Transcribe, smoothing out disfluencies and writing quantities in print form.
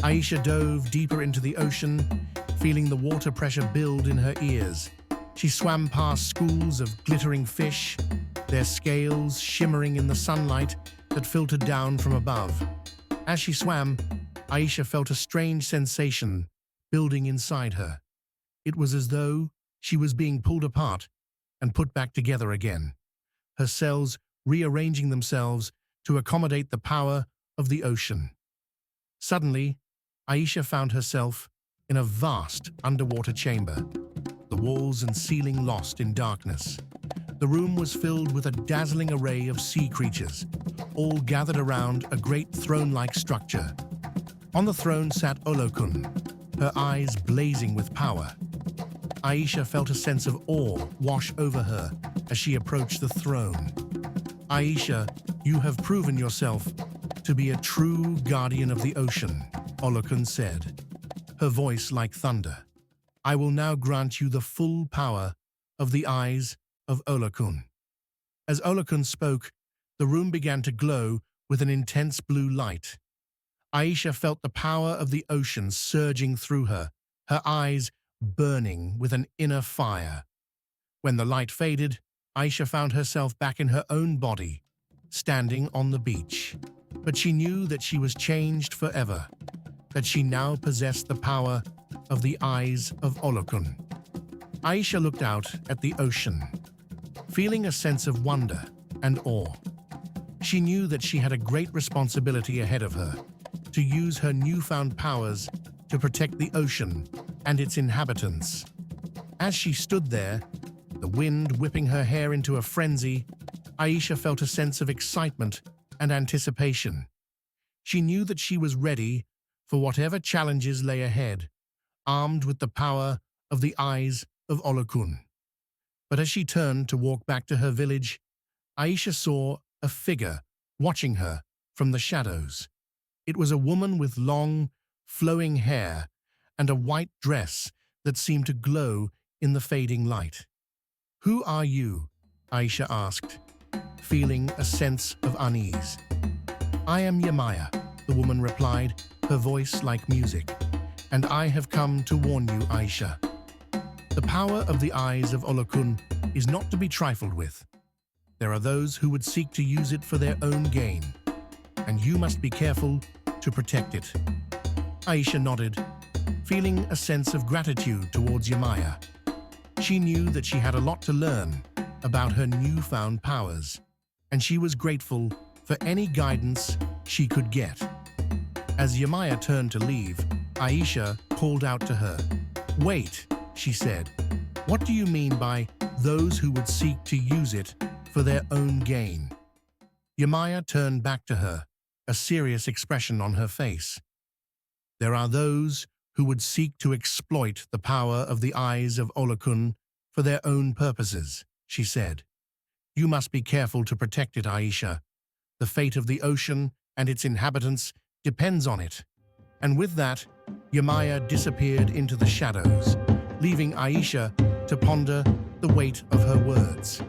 Aisha dove deeper into the ocean, feeling the water pressure build in her ears. She swam past schools of glittering fish, their scales shimmering in the sunlight that filtered down from above. As she swam, Aisha felt a strange sensation building inside her. It was as though she was being pulled apart and put back together again, her cells rearranging themselves to accommodate the power of the ocean. Suddenly, Aisha found herself in a vast underwater chamber, the walls and ceiling lost in darkness. The room was filled with a dazzling array of sea creatures, all gathered around a great throne-like structure. On the throne sat Olokun, her eyes blazing with power. Aisha felt a sense of awe wash over her as she approached the throne. Aisha, you have proven yourself to be a true guardian of the ocean, Olokun said, her voice like thunder. I will now grant you the full power of the Eyes of Olokun. As Olokun spoke, the room began to glow with an intense blue light. Aisha felt the power of the ocean surging through her, her eyes burning with an inner fire. When the light faded, Aisha found herself back in her own body, standing on the beach. But she knew that she was changed forever, that she now possessed the power of the Eyes of Olokun. Aisha looked out at the ocean, feeling a sense of wonder and awe. She knew that she had a great responsibility ahead of her, to use her newfound powers to protect the ocean and its inhabitants. As she stood there, the wind whipping her hair into a frenzy, Aisha felt a sense of excitement and anticipation. She knew that she was ready for whatever challenges lay ahead, armed with the power of the Eyes of Olokun. But as she turned to walk back to her village, Aisha saw a figure watching her from the shadows. It was a woman with long, flowing hair and a white dress that seemed to glow in the fading light. Who are you? Aisha asked, feeling a sense of unease. I am Yemaya, the woman replied, her voice like music. And I have come to warn you, Aisha. The power of the Eyes of Olokun is not to be trifled with. There are those who would seek to use it for their own gain, and you must be careful to protect it. Aisha nodded, feeling a sense of gratitude towards Yemaya. She knew that she had a lot to learn about her newfound powers, and she was grateful for any guidance she could get. As Yemaya turned to leave, Aisha called out to her. Wait, she said. What do you mean by those who would seek to use it for their own gain? Yemaya turned back to her, a serious expression on her face. There are those who would seek to exploit the power of the Eyes of Olokun for their own purposes, she said. You must be careful to protect it, Aisha. The fate of the ocean and its inhabitants depends on it. And with that, Yemaya disappeared into the shadows, leaving Aisha to ponder the weight of her words.